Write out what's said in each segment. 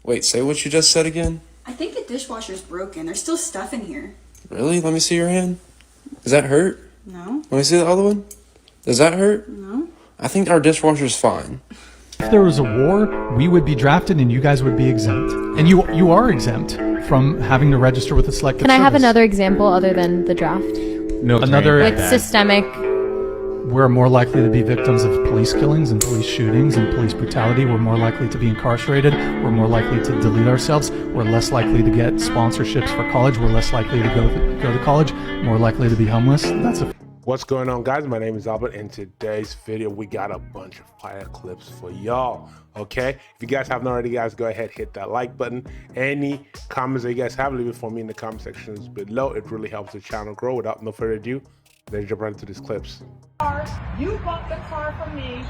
Wait, say what you just said again? I think the dishwasher's broken. There's still stuff in here. Really? Let me see your hand. Does that hurt? No? Let me see the other one. Does that hurt? No? I think our dishwasher's fine. If there was a war, we would be drafted and you guys would be exempt. And you are exempt from having to register with the selective Can I have service. another example other than the draft? Another, With systemic. we're more likely to be victims of police killings and police shootings and police brutality. We're more likely to be incarcerated. We're more likely to delete ourselves. We're less likely to get sponsorships for college. We're less likely to go to college. More likely to be homeless. That's a What's going on, guys? My name is Albert. In today's video, we got a bunch of fire clips for y'all. Okay, if you guys haven't already, guys, go ahead, hit that like button. Any comments that you guys have, leave it for me in the comment sections below. It really helps the channel grow. Without no further ado, let's jump right into these clips. You bought the car for me.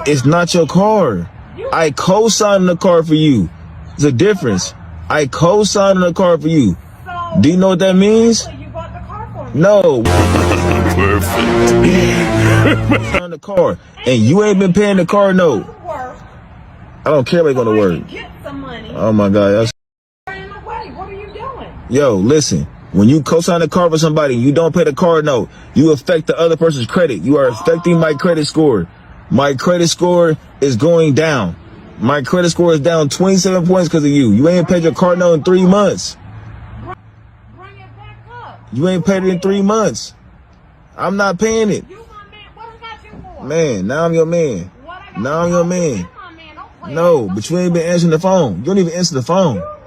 It's not your car. I co-signed the car for you. There's a difference. I co-signed the car for you. So Do you know what that means? you bought the car for me. No. Signed the car, and you ain't been paying the car note. Work. I don't care about going to work. Get some money. Oh my God. In the way. What are you doing? Yo, listen. When you co-sign a car for somebody, you don't pay the car note. You affect the other person's credit. You are affecting my credit score. My credit score is going down. My credit score is down 27 points because of you. You ain't paid your car note in 3 months. Bring it back up. You ain't paid it in 3 months. I'm not paying it. You my man. What I got you for? Man, now I'm your man. What I got Now I'm you your for? man. You my man. Don't play No, that. but you ain't been answering the phone. You don't even answer the phone. You know what?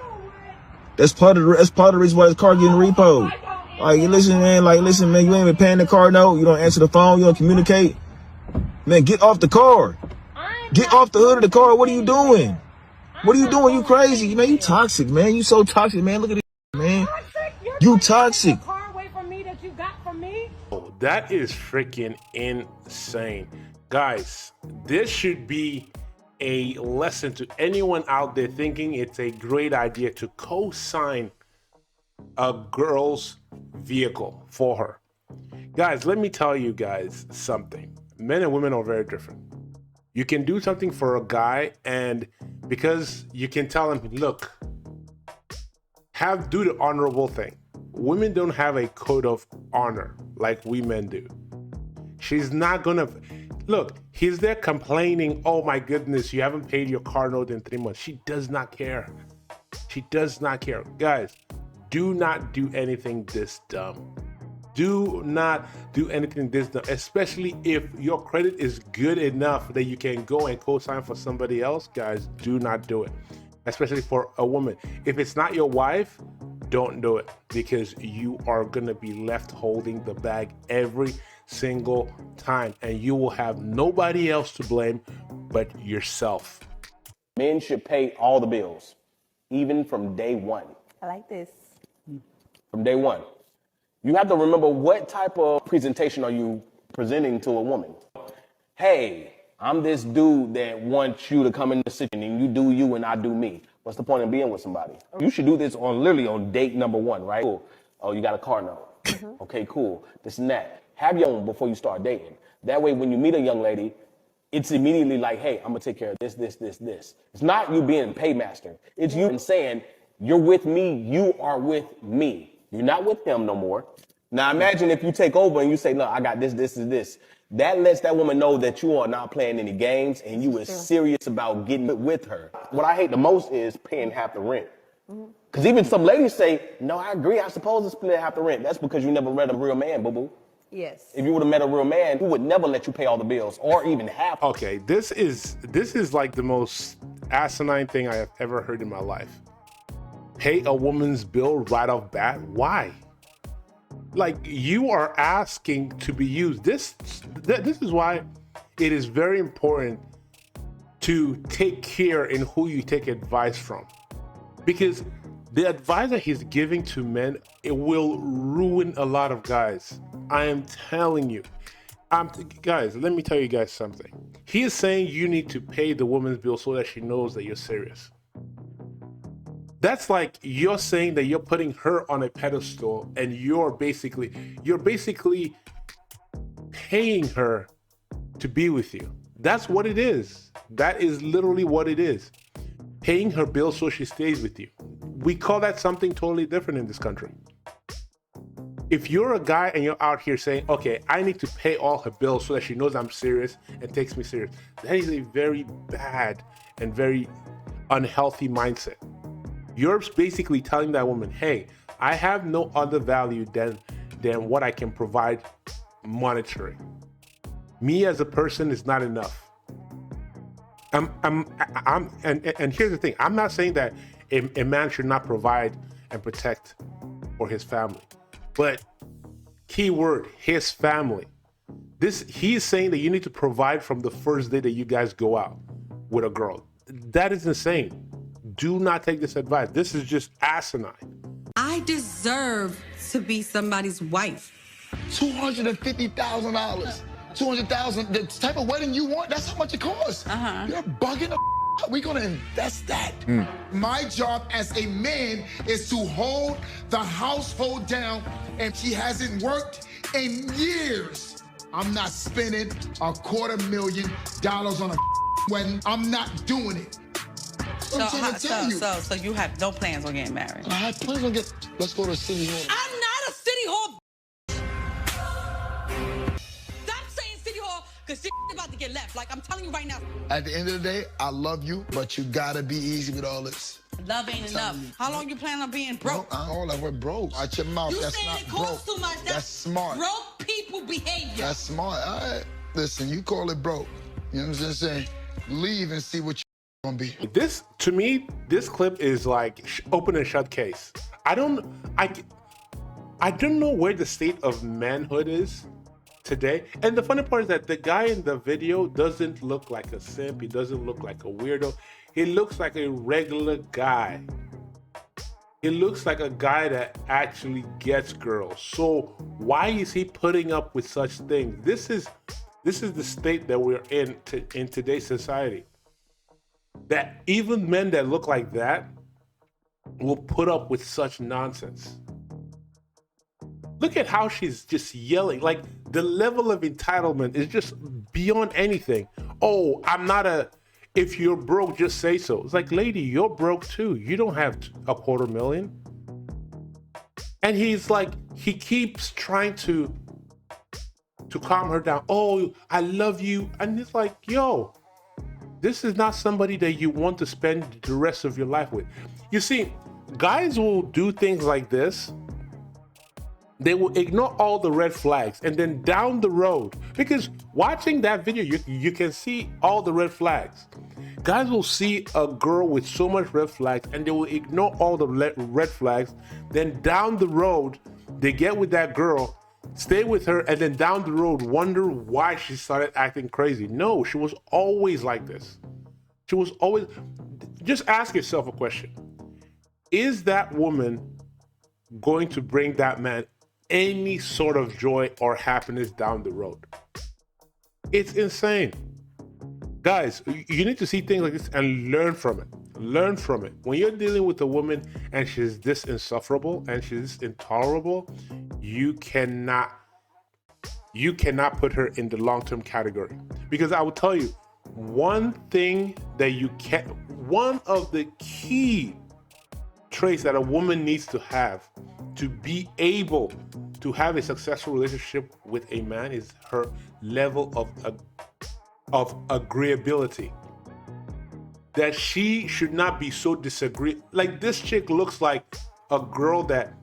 That's part of the reason why this car getting repoed. Like, you listen, man. Like, listen, man. You ain't been paying the car note. You don't answer the phone. You don't communicate. Man, get off the car. Get off the hood of the car. What are you doing? What are you doing? You crazy, man. You toxic, man. You so toxic, man. Look at this, man. You toxic. The car away from me that you got from me. Oh, that is freaking insane. Guys, this should be a lesson to anyone out there thinking it's a great idea to co-sign a girl's vehicle for her. Guys, let me tell you guys something. Men and women are very different. You can do something for a guy, and because you can tell him, look, do the honorable thing. Women don't have a code of honor like we men do. She's not gonna look, he's there complaining, oh my goodness, you haven't paid your car note in 3 months. She does not care. She does not care. Guys, do not do anything this dumb. Do not do anything this dumb, especially if your credit is good enough that you can go and co-sign for somebody else. Guys, do not do it, especially for a woman. If it's not your wife, don't do it, because you are gonna be left holding the bag every single time, and you will have nobody else to blame but yourself. Men should pay all the bills, even from day one. I like this. From day one. You have to remember, what type of presentation are you presenting to a woman? Hey, I'm this dude that wants you to come in the city and you do you and I do me. What's the point of being with somebody? You should do this literally on date number one, right? Cool. Oh, you got a car note. Okay, cool. This and that. Have your own before you start dating. That way, when you meet a young lady, it's immediately like, hey, I'm gonna take care of this, this, this, this. It's not you being paymaster. It's you saying, you're with me, you are with me. You're not with him no more. Now imagine if you take over and you say, look, I got this, this, and this. That lets that woman know that you are not playing any games and you are serious about getting with her. What I hate the most is paying half the rent. Because even some ladies say, no, I agree, I'm supposed to split half the rent. That's because you never met a real man, boo-boo. Yes. If you would have met a real man, he would never let you pay all the bills or even half. Okay, this is like the most asinine thing I have ever heard in my life. Pay a woman's bill right off bat? Why? Like, you are asking to be used. This is why it is very important to take care in who you take advice from, because the advice that he's giving to men, it will ruin a lot of guys. I am telling you. Guys, let me tell you guys something. He is saying you need to pay the woman's bill so that she knows that you're serious. That's like you're saying that you're putting her on a pedestal and you're basically paying her to be with you. That's what it is. That is literally what it is. paying her bills so she stays with you. We call that something totally different in this country. If you're a guy and you're out here saying, okay, I need to pay all her bills so that she knows I'm serious and takes me serious, that is a very bad and very unhealthy mindset. You're basically telling that woman, hey, I have no other value than what I can provide monetary. Me as a person is not enough. And here's the thing, I'm not saying that a man should not provide and protect for his family. But key word, his family. He's saying that you need to provide from the first day that you guys go out with a girl. That is insane. Do not take this advice. This is just asinine. I deserve to be somebody's wife. $250,000. $200,000. The type of wedding you want, that's how much it costs. You're bugging the We're gonna invest that. My job as a man is to hold the household down, and she hasn't worked in years. I'm not spending $250,000 on a wedding. I'm not doing it. So you have no plans on getting married? I have plans on let's go to City Hall. I'm not a City Hall. Stop saying City Hall, because shit about to get left. Like, I'm telling you right now. At the end of the day, I love you, but you gotta be easy with all this. Love ain't enough. How long you plan on being broke? All that we're broke. Out your mouth, You that's saying not it costs broke. too much? That's smart. Broke people behavior. That's smart. All right. Listen, you call it broke. You know what I'm saying? Leave and see what you're gonna be. This, to me, this clip is like open and shut case. I don't know where the state of manhood is today. And the funny part is that the guy in the video doesn't look like a simp. He doesn't look like a weirdo. He looks like a regular guy. He looks like a guy that actually gets girls. So why is he putting up with such things? This is the state that we're in today's society. That even men that look like that will put up with such nonsense. Look at how she's just yelling. Like, the level of entitlement is just beyond anything. Oh, if you're broke, just say so. It's like, lady, you're broke too. You don't have $250,000. And he's like, he keeps trying to calm her down. Oh, I love you. And it's like, yo, this is not somebody that you want to spend the rest of your life with. You see, guys will do things like this. They will ignore all the red flags, and then down the road, because watching that video, you can see all the red flags. Guys will see a girl with so much red flags, and they will ignore all the red flags. Then down the road, they get with that girl, stay with her, and then down the road wonder why she started acting crazy. No, she was always like this. She was always. Just ask yourself a question. Is that woman going to bring that man any sort of joy or happiness down the road? It's insane. Guys, you need to see things like this and learn from it. Learn from it. When you're dealing with a woman and she's this insufferable and she's this intolerable, you cannot put her in the long-term category. Because I will tell you, one of the key traits that a woman needs to have to be able to have a successful relationship with a man is her level of agreeability. That she should not be so disagreeable. Like, this chick looks like a girl that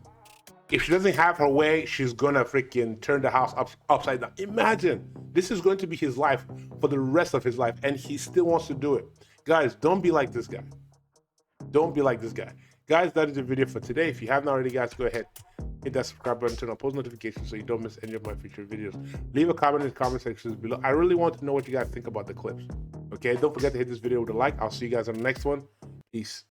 if she doesn't have her way, she's gonna freaking turn the house upside down. Imagine, this is going to be his life for the rest of his life, and he still wants to do it. Guys, don't be like this guy. Don't be like this guy. Guys, that is the video for today. If you haven't already, guys, go ahead, hit that subscribe button, turn on post notifications so you don't miss any of my future videos. Leave a comment in the comment sections below. I really want to know what you guys think about the clips. Okay, don't forget to hit this video with a like. I'll see you guys on the next one. Peace.